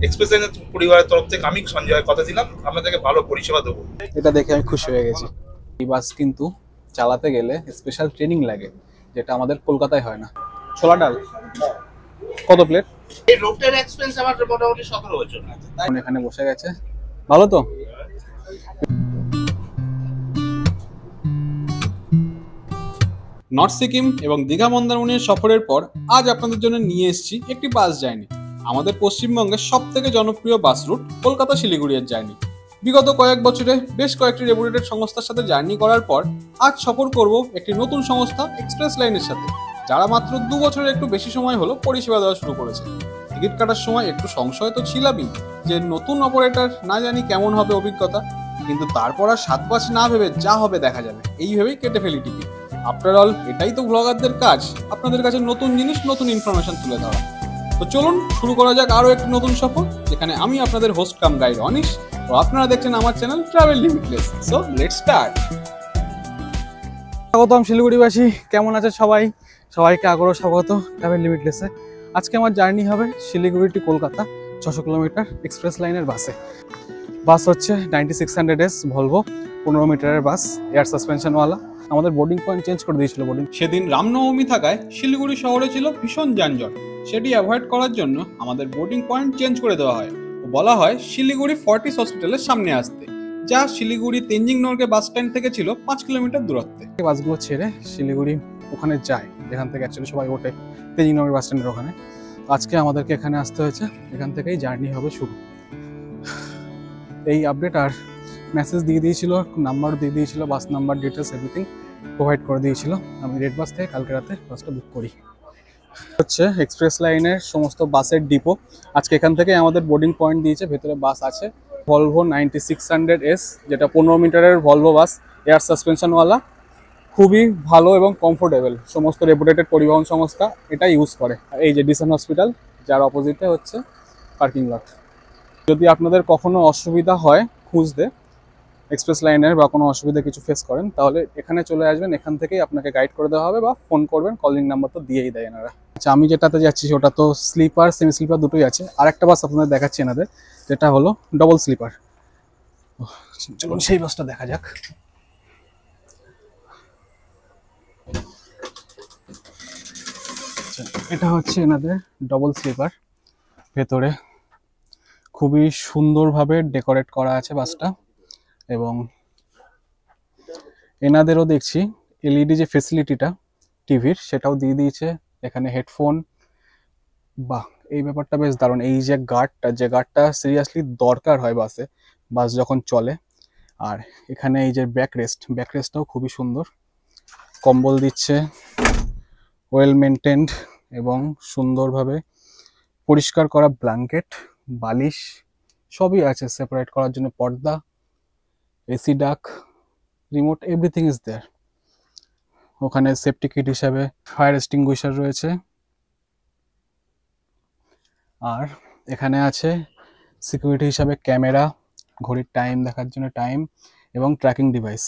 Express লাইনের পরিবারের তরফ থেকে আমি সঞ্জয় কথা দিলাম আপনাদেরকে ভালো পরিষেবা দেবো। এটা দেখে আমি খুশি হয়ে গেছি। এই বাস কিন্তু চালাতে গেলে স্পেশাল ট্রেনিং লাগে, যেটা আমাদের কলকাতায় হয় না। ছোলা ডাল কত প্লেট? এই রোডের এক্সপেন্স আমার মোটামুটি 17 বছর। এখানে বসে গেছে, ভালো তো। নর্থ সিকিম এবং দীঘা মন্দারমণির সফরের পর আজ আপনাদের জন্য নিয়ে এসেছি একটি বাস জার্নি, আমাদের পশ্চিমবঙ্গের সব থেকে জনপ্রিয় বাস রুট কলকাতা শিলিগুড়ির জার্নি। বিগত কয়েক বছরে বেশ কয়েকটি রেপুটেড সংস্থার সাথে জার্নি করার পর আজ সফর করব একটি নতুন সংস্থা এক্সপ্রেস লাইনের সাথে, যারা মাত্র 2 বছরের একটু বেশি সময় হলো পরিষেবা দেওয়া শুরু করেছে। টিকিট কাটার সময় একটু সংশয় তো ছিলামই যে নতুন অপারেটর, না জানি কেমন হবে অভিজ্ঞতা, কিন্তু তারপর আর 7 পাঁচ না ভেবে যা হবে দেখা যাবে এই ভেবেই কেটে ফেলি টিকিট। আফটার অল এটাই তো ব্লগারদের কাজ, আপনাদের কাছে নতুন জিনিস, নতুন ইনফরমেশন তুলে ধরা। তো চলুন শুরু করা যাক আরও একটি নতুন সফর, যেখানে আমি আপনাদের হোস্ট কাম গাইড অনিশ, তো আপনারা দেখছেন আমার channel travel limitless. So let's start. স্বাগতম শিলিগুড়িবাসী, কেমন আছে সবাই? সবাইকে আগ্রহ স্বাগত ট্রাভেল লিমিটলেসে। আজকে আমার জার্নি হবে Siliguri to Kolkata 600 kilometre express লাইনের বাসে। বাস হচ্ছে 9600S ভলভো, 15 মিটারের বাস, এয়ার সাসপেনশনওয়ালা। আমাদের বোর্ডিং পয়েন্ট চেঞ্জ করে দিয়েছিল বোর্ডিং। সেদিন রামনবমী থাকায় শিলিগুড়ি শহরে ছিল ভীষণ যানজট, সেটি অ্যাভয়েড করার জন্য আমাদের বোর্ডিং পয়েন্ট চেঞ্জ করে দেওয়া হয়। বলা হয় শিলিগুড়ি ফর্টিস হসপিটালের সামনে আসতে, যা শিলিগুড়ি তেনজিং নর্গে বাস স্ট্যান্ড থেকে ছিল 5 কিলোমিটার দূরত্বে। বাসগুলো ছেড়ে শিলিগুড়ি ওখানে যায়, যেখান থেকে অ্যাকচুয়ালি সবাই ওঠে, তেনজিং নর্গের বাস স্ট্যান্ডের ওখানে। আজকে আমাদেরকে এখানে আসতে হয়েছে, এখান থেকেই জার্নি হবে শুরু। এই আপডেট আর মেসেজ দিয়ে দিয়েছিল, নাম্বার দিয়ে দিয়েছিল, bus number, details everything provide করে দিয়েছিল। আমি রেড বাস থেকে কালকে রাতে বাসটা বুক করি। হচ্ছে এক্সপ্রেস লাইনের সমস্ত বাসের ডিপো। আজকে এখান থেকে আমাদের বোর্ডিং পয়েন্ট দিয়েছে, ভেতরে বাস আছে। ভলভো 9600S, যেটা 15 মিটারের ভলভো বাস, এয়ার সাসপেনশনওয়ালা, খুবই ভালো এবং কমফোর্টেবল। সমস্ত রেপুটেড পরিবহন সংস্থা এটা ইউজ করে। এই যে ডিসেন হসপিটাল, যার অপোজিটে হচ্ছে পার্কিং লট। যদি আপনাদের কখনো অসুবিধা হয় খুঁজতে এক্সপ্রেস লাইনের বা কোনো অসুবিধা কিছু ফেস করেন, তাহলে এখানে চলে আসবেন, এখান থেকেই আপনাকে গাইড করে দেওয়া হবে, বা ফোন করবেন, কলিং নাম্বার তো দিয়েই দেয় এনারা। আচ্ছা, আমি যেটাতে যাচ্ছি ওটা তো স্লিপার, সেমি স্লিপার দুটোই আছে। আর একটা বাস আপনাদের দেখাচ্ছি এনাদের, যেটা হলো ডবল স্লিপার। চলুন সেই বাসটা দেখা যাক। এটা হচ্ছে এনাদের ডবল স্লিপার, ভেতরে খুবই সুন্দরভাবে ডেকোরেট করা আছে বাসটা, এবং এনাদেরও দেখছি এলইডি যে ফেসিলিটিটা টিভির, সেটাও দিয়ে দিয়েছে। এখানে হেডফোন, বাহ, এই ব্যাপারটা বেশ দারুণ। এই যে গার্ডটা সিরিয়াসলি দরকার হয় বাসে, বাস যখন চলে। আর এখানে এই যে ব্যাকরেস্টটাও খুবই সুন্দর, কম্বল দিচ্ছে, ওয়েল মেনটেন্ড এবং সুন্দরভাবে পরিষ্কার করা ব্ল্যাঙ্কেট, বালিশ সবই আছে। সেপারেট করার জন্য পর্দা, এসি ডাক, রিমোট, এভরিথিং ইজ দেয়ার। ওখানে সেফটি কিট হিসাবে ফায়ার এক্সটিংগুইশার রয়েছে। আর এখানে আছে সিকিউরিটি হিসাবে ক্যামেরা, ঘড়ির টাইম দেখার জন্য টাইম, এবং ট্র্যাকিং ডিভাইস।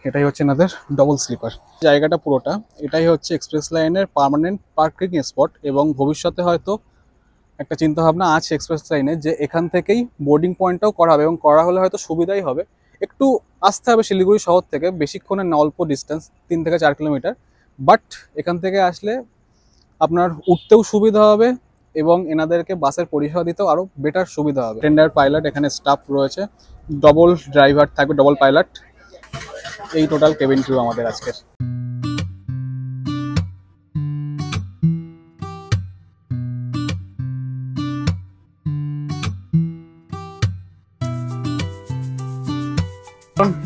এটাই হচ্ছে এনাদের ডবল স্লিপার। জায়গাটা পুরোটা এটাই হচ্ছে এক্সপ্রেস লাইনের পার্মানেন্ট পার্কিং স্পট, এবং ভবিষ্যতে হয়তো একটা চিন্তাভাবনা আছে এক্সপ্রেস লাইনে যে এখান থেকেই বোর্ডিং পয়েন্টটাও করা হবে, এবং করা হলে হয়তো সুবিধাই হবে। একটু আসতে হবে শিলিগুড়ি শহর থেকে, বেশিক্ষণের না, অল্প ডিস্টেন্স, 3 থেকে 4 কিলোমিটার। বাট এখান থেকে আসলে আপনার উঠতেও সুবিধা হবে, এবং এনাদেরকে বাসের পরিষেবা দিতেও আরও বেটার সুবিধা হবে। টেন্ডার পাইলট এখানে স্টাফ রয়েছে, ডবল ড্রাইভার থাকবে, ডবল পাইলট। এই টোটাল কেবিন ক্রু আমাদের আজকের।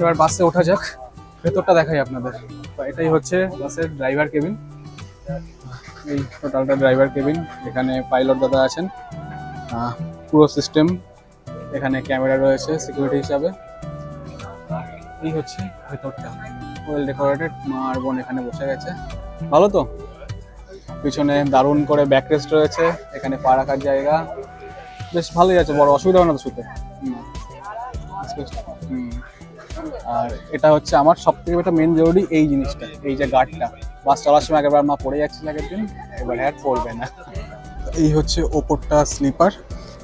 এবার বাসে ওঠা যাক, ভেতরটা দেখাই আপনাদের। এটাই হচ্ছে বাসের ড্রাইভার কেবিন। এই টোটালটা ড্রাইভার কেবিন। এখানে পাইলট দাদা আছেন, পুরো সিস্টেম। এখানে ক্যামেরা রয়েছে সিকিউরিটি হিসাবে। এই হচ্ছে ভেতরটা, ওয়েল ডেকোরেটেড। মা আর বোন এখানে বসে গেছে, ভালো তো। পিছনে দারুণ করে ব্যাকরেস্ট রয়েছে, এখানে পা রাখার জায়গা, বেশ ভালোই আছে, বড় অসুবিধা হয় না তো শুতে। আর এটা হচ্ছে আমার সব থেকে একটা মেন জরুরি এই জিনিসটা, এই যে গার্ডটা। বাস চলার সময় একবার মা পড়ে যাচ্ছিল আগের দিন, এবার আর পড়বে না। এই হচ্ছে ওপরটা স্লিপার,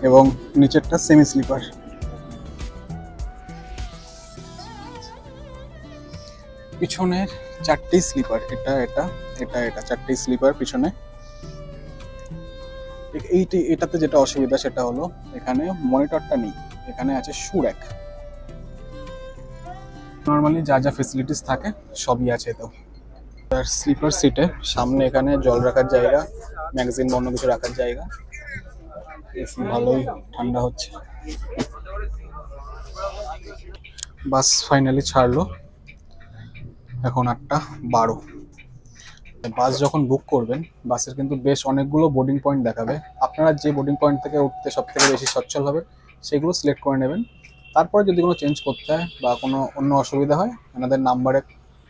এবং নিচেরটা সেমি স্লিপার। পিছনের 4টি স্লিপার, এটা এটা এটা এটা 4টি স্লিপার পিছনে। এটাতে যেটা অসুবিধা সেটা হলো এখানে মনিটরটা নেই, এখানে আছে শু র্যাক। নর্মালি যা যা ফেসিলিটিস থাকে সবই আছে। তো আর স্লিপার সিটে সামনে এখানে জল রাখার জায়গা, ম্যাগাজিন অন্য কিছু রাখার জায়গা, এসি ভালোই ঠান্ডা হচ্ছে। বাস ফাইনালি ছাড়লো, এখন 8:12। বাস যখন বুক করবেন বাসের কিন্তু বেশ অনেকগুলো বোর্ডিং পয়েন্ট দেখাবে। আপনারা যে বোর্ডিং পয়েন্ট থেকে উঠতে সব থেকে বেশি সচ্ছল হবে সেগুলো সিলেক্ট করে নেবেন। তারপরে যদি কোনো চেঞ্জ করতে হয় বা কোনো অন্য অসুবিধা হয় আপনাদের নাম্বারে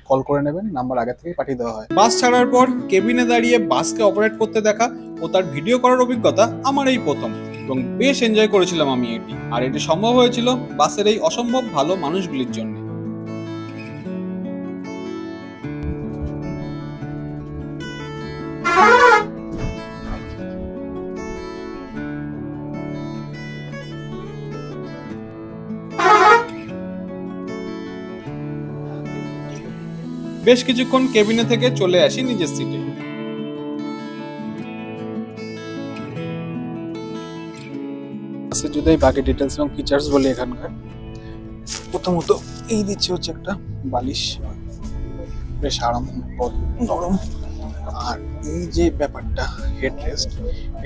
কল করে নেবেন, নাম্বার আগে থেকেই পাঠিয়ে দেওয়া হয়। বাস ছাড়ার পর কেবিনে দাঁড়িয়ে বাসকে অপারেট করতে দেখা ও তার ভিডিও করার অভিজ্ঞতা আমার এই প্রথম, এবং বেশ এনজয় করেছিলাম আমি এটি। আর এটি সম্ভব হয়েছিল বাসের এই অসম্ভব ভালো মানুষগুলির জন্য। বেশ কিছুক্ষণ কেবিনে থেকে চলে আসি নিজের সিটে। যদি বাকি ডিটেলস এবং ফিচার্স বলি, এখানকার প্রথমত এই দিচ্ছে হচ্ছে একটা বালিশ, বেশ আরামপ্রদ নরম। আর এই যে ব্যাপারটা হেডরেস্ট,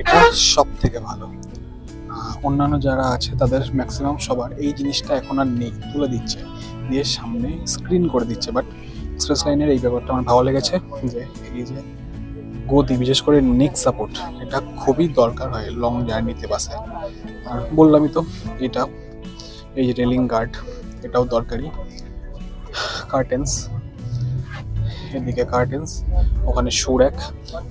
এটা সব থেকে ভালো। অন্যান্য যারা আছে তাদের ম্যাক্সিমাম সবার এই জিনিসটা এখন আর নেই, তুলে দিচ্ছে দিয়ে সামনে স্ক্রিন করে দিচ্ছে। বাট এক্সপ্রেস লাইনের এই ব্যাপারটা আমার ভালো লেগেছে, যে এই যে গদি, বিশেষ করে নেক সাপোর্ট, এটা খুবই দরকার হয় লং জার্নিতে বাসে। আর বললামই তো, এটা এই যে রেলিং গার্ড, এটাও দরকারি। কার্টেন্স, এদিকে কার্টেন্স, ওখানে শু র্যাক।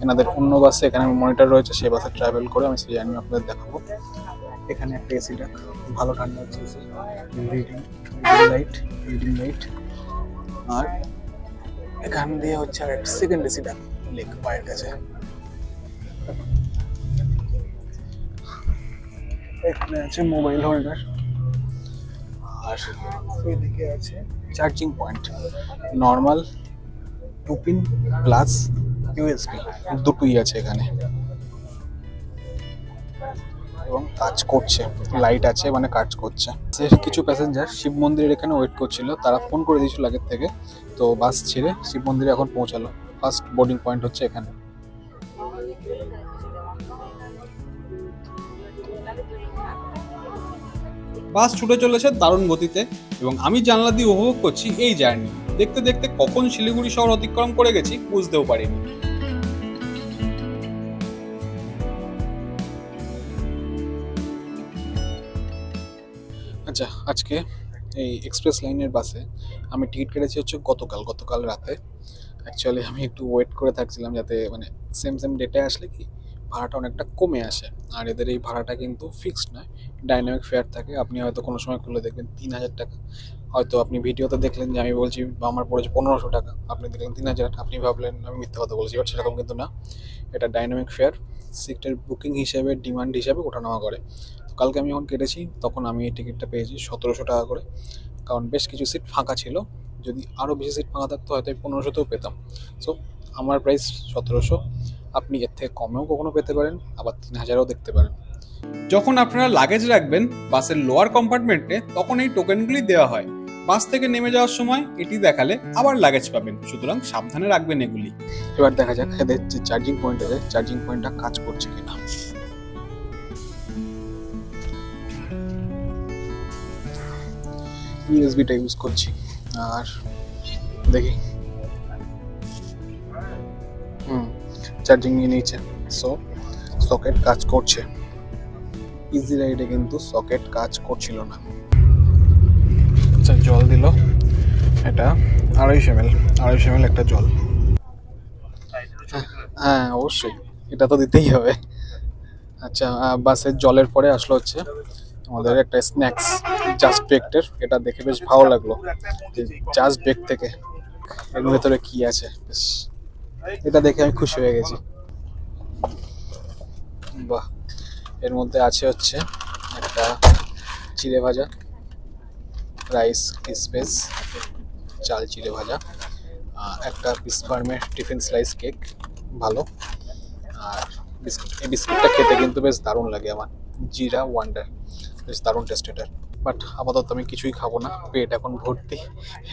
এনাদের অন্য বাসে এখানে মনিটর রয়েছে, সেই বাসে ট্রাভেল করে আমি সেই জার্নি আপনাদের দেখাবো। এখানে একটা এসি র্যাক, ভালো ঠান্ডা হচ্ছে। রিডিং লাইট, আর এখান দিয়ে হচ্ছে আর একটা সেকেন্ড এসি র্যাক লেক পায়ের কাছে। এখানে আছে মোবাইল হোল্ডার, আর এদিকে আছে charging point, normal 2 pin plus USB দুটোই আছে এখানে, এবং কাজ করছে, লাইট আছে মানে কাজ করছে। কিছু প্যাসেঞ্জার শিব মন্দিরের এখানে ওয়েট করছিল, তারা ফোন করে দিয়েছিল আগের থেকে, তো বাস ছেড়ে শিব মন্দিরে এখন পৌঁছালো। ফার্স্ট বোর্ডিং পয়েন্ট হচ্ছে এখানে। বাস ছুটে চলেছে দারুণ গতিতে, এবং আমি জানলা দিয়ে উপভোগ করছি এই জার্নি। দেখতে দেখতে কখন শিলিগুড়ি শহর অতিক্রম করে গেছি বুঝতেও পারিনি। আচ্ছা, আজকে এই এক্সপ্রেস লাইনের বাসে আমি টিকিট কেটেছি হচ্ছে গতকাল রাতে। অ্যাকচুয়ালি আমি একটু ওয়েট করে থাকছিলাম যাতে মানে সেম ডেটে আসলে কি ভাড়াটা অনেকটা কমে আসে। আর এদের এই ভাড়াটা কিন্তু ফিক্সড নয়, ডাইনামিক ফেয়ার থাকে। আপনি হয়তো কোনো সময় খুলে দেখবেন 3000 টাকা, হয়তো আপনি ভিডিওতে দেখলেন যে আমি বলছি আমার পড়েছে 1500 টাকা, আপনি দেখলেন 3000, আপনি ভাবলেন আমি মিথ্যা কথা বলছি, বাট সেরকম কিন্তু না। এটা ডাইনামিক ফেয়ার, সিটের বুকিং হিসেবে, ডিমান্ড হিসেবে ওঠানামা করে। তো কালকে আমি যখন কেটেছি তখন আমি এই টিকিটটা পেয়েছি 1700 টাকা করে, কারণ বেশ কিছু সিট ফাঁকা ছিল। যদি আরও বেশি সিট ফাঁকা থাকতো হয়তো 1500তেও পেতাম। সো আমার প্রাইস 1700, আপনি এর থেকে কমেও কখনো পেতে পারেন, আবার 3000ও দেখতে পারেন। যখন আপনারা লাগেজ রাখবেন বাসের লোয়ার কম্পার্টমেন্টে, তখন এই টোকেনগুলি দেওয়া হয়। বাস থেকে নেমে যাওয়ার সময় এটি দেখালে আবার লাগেজ পাবেন, সুতরাং সাবধানে রাখবেন এগুলি। এবার দেখা যাক এদের যে চার্জিং পয়েন্ট আছে, চার্জিং পয়েন্টটা কাজ করছে কিনা। ইউএসবিটা ইউজ করছি, আর দেখি চার্জিং নিয়ে নিয়েছে। সো সকেট কাজ করছে। ইজি রাইডে কিন্তু সকেট কাজ করছিল না। আচ্ছা, জল দিল, এটা 250 ml একটা জল। হ্যাঁ অবশ্যই, এটা তো দিতেই হবে। আচ্ছা, বাসের জলের পরে আসলো হচ্ছে আমাদের একটা স্ন্যাক্স, জাস্ট বেকড। এটা দেখে বেশ ভালো লাগলো, জাস্ট বেক থেকে এর ভেতরে কি আছে, বেশ এটা দেখে আমি খুশি হয়ে গেছি। বাহ, এর মধ্যে আছে হচ্ছে একটা চিড়ে ভাজা, রাইস ক্রিসপেস, চাল চিড়ে ভাজা, একটা বিস্পার্মের টিফিন স্লাইস কেক ভালো। আর বিস্কুট, এই বিস্কুটটা খেতে কিন্তু বেশ দারুণ লাগে আমার, জিরা ওয়ান্ডার, বেশ দারুণ টেস্ট এটার। বাট আপাতত আমি কিছুই খাবো না, পেট এখন ভর্তি,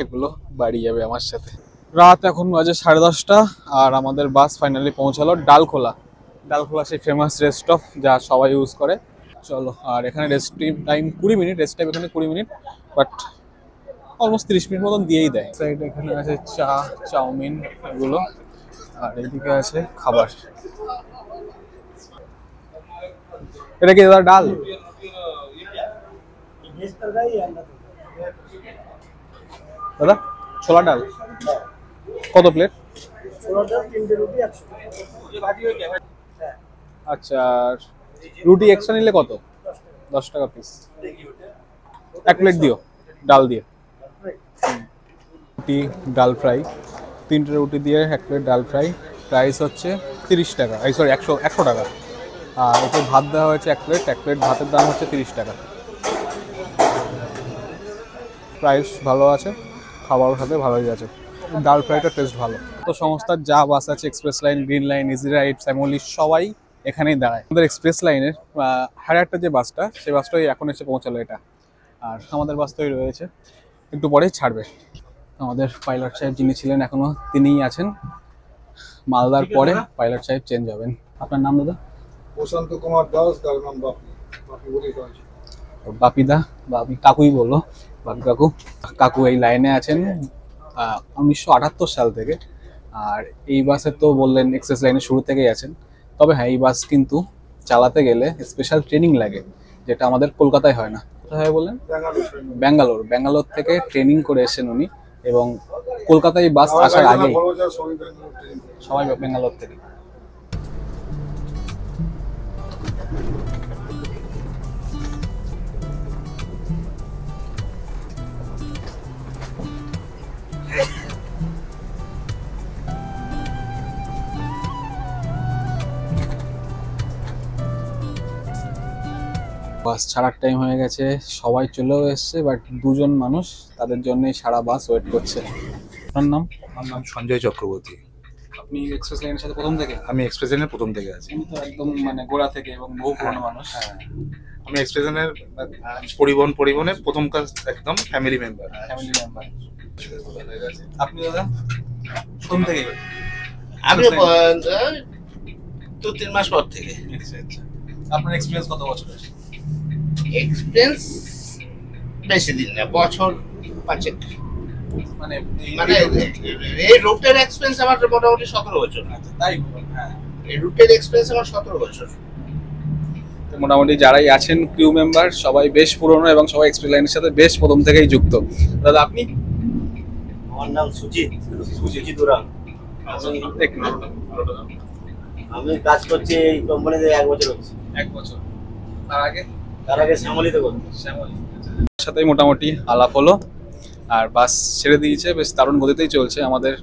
এগুলো বাড়ি যাবে আমার সাথে। রাত এখন বাজে 10:30 আর আমাদের বাস ফাইনালি পৌঁছালো ডালখোলা। ডালখোলা সেই ফেমাস রেস্ট স্টপ যা সবাই ইউজ করে। চলো, আর এখানে rest time 20 minute, rest time এখানে 20 মিনিট, বাট অলমোস্ট 30 মিনিট মতন দিয়েই দেয়। সাইড এখানে আছে চা, চাউমিন এগুলো, আর এদিকে আছে খাবার। এটা কি দাদা ডাল? দাদা ছোলা ডাল কত প্লেট? আচ্ছা, রুটি এক্সট্রা নিলে কত? 10 টাকা পিস। এক প্লেট দিও ডাল দিয়ে। রুটি ডাল ফ্রাই, 3টে রুটি দিয়ে 1 প্লেট ডাল ফ্রাই। প্রাইস হচ্ছে 30 টাকা, সরি 100 টাকা। আর এতে ভাত দেওয়া হয়েছে 1 প্লেট, 1 প্লেট ভাতের দাম হচ্ছে 30 টাকা। প্রাইস ভালো আছে, খাবারের সাথে ভালোই আছে। ডাল ফ্রাইটা টেস্ট ভালো। তো সংস্থার যা বাস আছে, express line, green line, easy ride, family, সবাই এখানেই দাঁড়ায়। আমাদের এক্সপ্রেস লাইনের হারারটা যে বাসটা, সেই বাসটাই এখন এসে পৌঁছালো এটা। আর আমাদের বাস তৈরি রয়েছে, একটু পরেই ছাড়বে। আমাদের পাইলট সাহেব যিনি ছিলেন এখনো তিনিই আছেন। মালদার পরে পাইলট সাহেব চেঞ্জ হবেন। আপনার নাম দাদা? প্রশান্ত কুমার দাস, তার নাম বাপি। বাপি বলেই করেছে। বাপিদা বা আমি কাকুই বললো, বাপি কাকু। কাকু এই লাইনে আছেন 1978 সাল থেকে। আর এই বাসে তো বললেন এক্সপ্রেস লাইনের শুরু থেকেই আছেন। তবে হ্যাঁ, এই বাস কিন্তু চালাতে গেলে স্পেশাল ট্রেনিং লাগে, যেটা আমাদের কলকাতায় হয় না। কোথায় বললেন? ব্যাঙ্গালোর থেকে ট্রেনিং করে এসেছেন উনি। এবং কলকাতায় বাস আসার আগে সবাই ব্যাঙ্গালোর থেকে। বাস ছাড়ার টাইম হয়ে গেছে, সবাই চলেও এসছে, বাট 2জন মানুষ, তাদের জন্যই সারা বাস ওয়েট করছে। আপনার নাম? আমার নাম সঞ্জয় চক্রবর্তী। আপনি এক্সপ্রেস লাইনের সাথে প্রথম থেকে? আমি এক্সপ্রেস লাইনের প্রথম থেকে আছি। তো একদম মানে গোড়া থেকে, এবং বহু পুরনো মানুষ। হ্যাঁ, আমি এক্সপ্রেস লাইনের পরিবহনের প্রথম কাজ, একদম ফ্যামিলি মেম্বার। আপনি দাদা প্রথম থেকে? আমি 2-3 মাস পর থেকে। আচ্ছা, আপনার এক্সপিরিয়েন্স কত বছর আছে? এক্সপিরিয়েন্স বেশি দিন না, বছর 5। মানে এই রুটের এক্সপিরিয়েন্স আমার মোটামুটি 17 বছর। তাই বলুন। হ্যাঁ, এই রুটের এক্সপিরিয়েন্স আমার 17 বছর। মোটামুটি যারাই আছেন ক্রিউ মেম্বার সবাই বেশ পুরনো, এবং সবাই এক্সপ্রেস লাইনের সাথে বেশ প্রথম থেকেই যুক্ত। দাদা আপনি? আমার নাম সুজিত দুরাং। আমি কাজ করছি এই কোম্পানিতে 1 বছর হচ্ছে। 1 বছর। তার আগে শ্যামলিতে করতাম। সাথেই মোটামুটি আলাপ হলো, আর বাস ছেড়ে দিয়েছে, বেশ দারুণ গতিতেই চলছে। আমাদের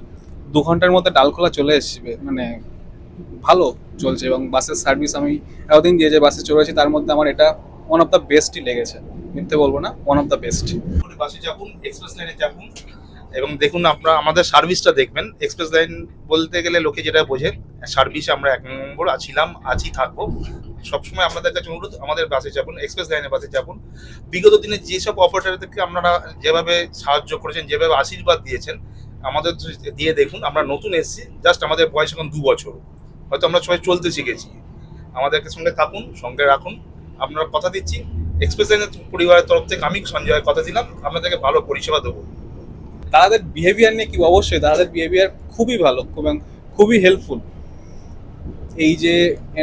2 ঘন্টার মধ্যে ডালখোলা চলে এসেছে, মানে ভালো চলছে। এবং বাসের সার্ভিস আমি এতদিন যে বাসে চড়েছি তার মধ্যে আমার এটা ওয়ান অফ দ্য বেস্টই লেগেছে, মিথ্যে বলবো না, ওয়ান অফ দ্য বেস্ট। বাসে চাপুন, এক্সপ্রেস লাইনে চাপুন, এবং দেখুন আপনারা আমাদের সার্ভিসটা দেখবেন। এক্সপ্রেস লাইন বলতে গেলে লোকে যেটা বোঝে, সার্ভিসে আমরা 1 নম্বর আছি, থাকবো। সবসময় আপনাদের কাছে অনুরোধ, আমাদের বাসে চাপুন, এক্সপ্রেস লাইনের বাসে চাপুন। বিগত দিনে যেসব অপারেটরদেরকে আপনারা যেভাবে সাহায্য করেছেন, যেভাবে আশীর্বাদ দিয়েছেন, আমাদের দিয়ে দেখুন। আমরা নতুন এসেছি, জাস্ট আমাদের বয়স এখন 2 বছর, হয়তো আমরা সবাই চলতে শিখেছি। আমাদেরকে সঙ্গে থাকুন, সঙ্গে রাখুন। আপনারা কথা দিচ্ছি, এক্সপ্রেস লাইনের পরিবারের তরফ থেকে আমি সঞ্জয় কথা দিলাম, আপনাদেরকে ভালো পরিষেবা দেবো। তাদের বিহেভিয়ার নিয়ে কি, অবশ্যই তাদের বিহেভিয়ার খুবই ভালো এবং খুবই হেল্পফুল। এই যে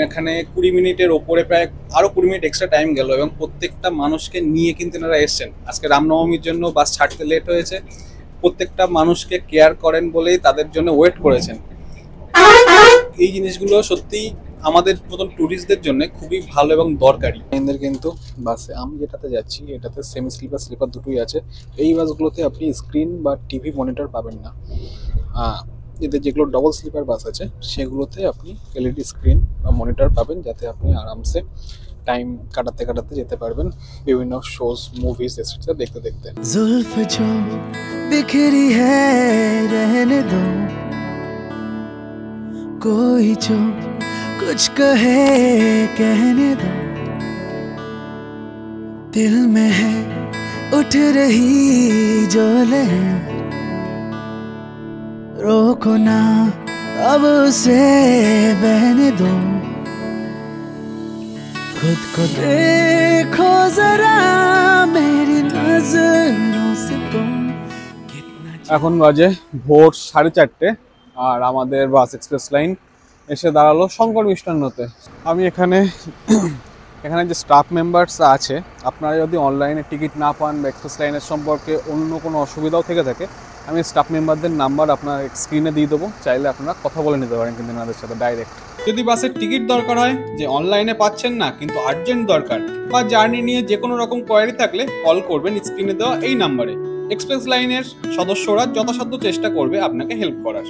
এখানে 20 মিনিটের ওপরে প্রায় আরো 20 মিনিট এক্সট্রা টাইম গেল, এবং প্রত্যেকটা মানুষকে নিয়ে কিন্তু এনারা এসছেন। আজকে রামনবমীর জন্য বাস ছাড়তে লেট হয়েছে, প্রত্যেকটা মানুষকে কেয়ার করেন বলেই তাদের জন্য ওয়েট করেছেন। এই জিনিসগুলো সত্যি আমাদের মতন ট্যুরিস্টদের জন্য খুবই ভালো এবং দরকারি। এদের কিন্তু বাসে, আমি যেটাতে যাচ্ছি এটাতে সেমি স্লিপার দুটোই আছে। এই বাসগুলোতে আপনি স্ক্রিন বা টিভি মনিটর পাবেন না। এদের যেগুলো ডবল স্লিপার বাস আছে সেগুলোতে আপনি এলইডি স্ক্রিন বা মনিটর পাবেন, যাতে আপনি আরামসে টাইম কাটাতে কাটাতে যেতে পারবেন বিভিন্ন শোজ মুভিজ এসেছে দেখতে দেখতে। जुल्फ जो बिखरी है रहने दो, कोई जो कुछ कहे कहने दो, दिल में है उठ रही जो लहर, रोको ना अब उसे बहने दो, खुद को देखो जरा मेरी नजरों से तुम कितना এখন বাজে ভোর 4:30 আর আমাদের বাস এক্সপ্রেস লাইন এসে দাঁড়ালো শঙ্কর মিষ্টান্নতে। আমি এখানে যে স্টাফ মেম্বার্স আছে, আপনারা যদি অনলাইনে টিকিট না পান বা এক্সপ্রেস লাইনের সম্পর্কে অন্য কোনো অসুবিধাও থেকে থাকে, আমি স্টাফ মেম্বারদের নাম্বার আপনার স্ক্রিনে দিয়ে দেবো, চাইলে আপনারা কথা বলে নিতে পারেন কিন্তু এনাদের সাথে ডাইরেক্ট। যদি বাসের টিকিট দরকার হয়, যে অনলাইনে পাচ্ছেন না কিন্তু আর্জেন্ট দরকার, বা জার্নি নিয়ে যে কোনো রকম কোয়ারি থাকলে কল করবেন স্ক্রিনে দেওয়া এই নাম্বারে। এক্সপ্রেস লাইনের সদস্যরা যথাসাধ্য চেষ্টা করবে আপনাকে হেল্প করার।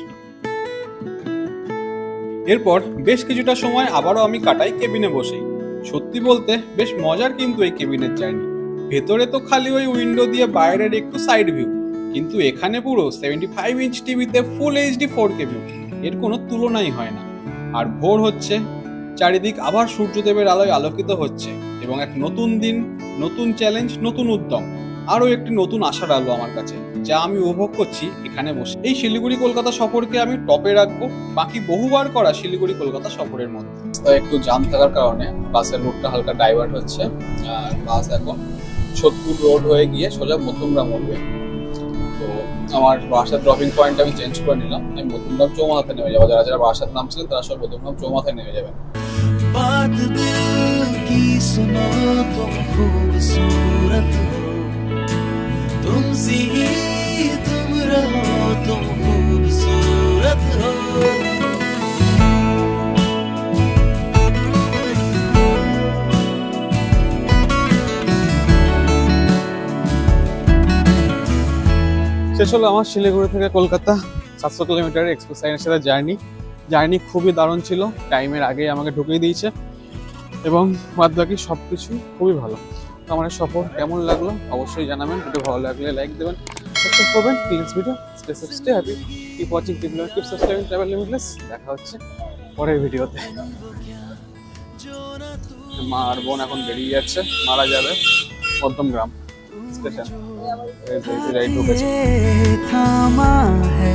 এরপর বেশ কিছুটা সময় আবারও আমি কাটাই কেবিনে বসেই। সত্যি বলতে বেশ মজার কিন্তু এই কেবিনের জার্নি। ভেতরে তো খালি ওই উইন্ডো দিয়ে বাইরের একটু সাইড ভিউ, কিন্তু এখানে পুরো 75 ইঞ্চ টিভিতে ফুল এইচডি 4K ভিউ, এর কোনো তুলনাই হয় না। আর ভোর হচ্ছে, চারিদিক আবার সূর্যদেবের আলোয় আলোকিত হচ্ছে এবং এক নতুন দিন, নতুন চ্যালেঞ্জ, নতুন উদ্যম, আরও একটি নতুন আশার আলো আমার কাছে, যা আমি উপভোগ করছি এখানে বসে। এই শিলিগুড়ি কলকাতা সফরকে আমি টপে রাখবো বাকি বহুবার করা শিলিগুড়ি কলকাতা সফরের মধ্যে। একটু জাম থাকার কারণে বাসের রুটটা হালকা ডাইভার্ট হচ্ছে, আর বাস এখন সোদপুর রোড হয়ে গিয়ে সোজা মধ্যমগ্রাম উঠবে। তো আমার বাসার ড্রপিং পয়েন্ট আমি চেঞ্জ করে নিলাম, আমি মধ্যমগ্রাম চৌমাথাতে নেমে যাবো। যারা যারা বাসার নামছিলেন তারা সব মধ্যমগ্রাম চৌমাথায় নেমে যাবেন। बात दिल की सुनो तुम खूबसूरत हो, तुमसे ही तुम रहो, तुम खूबसूरत हो। শেষ হলো আমার শিলিগুড়ি থেকে কলকাতা 700 কিলোমিটার এক্সপ্রেস লাইনের সাথে জার্নি খুবই দারুণ ছিল। টাইমের আগেই আমাকে ঢুকিয়ে দিয়েছে এবং বাদবাকি সব কিছু খুবই ভালো। তো আমার সফর কেমন লাগলো অবশ্যই জানাবেন। ভিডিও ভালো লাগলে লাইক দেবেন, সাবস্ক্রাইব করবেন। Next video stay happy, keep watching, keep subscribing travel limitless. দেখা হচ্ছে পরের ভিডিওতে। মা আর বোন এখন বেরিয়ে যাচ্ছে, মারা যাবে মধ্যমগ্রাম স্টেশন। ঢুকেছে थामा है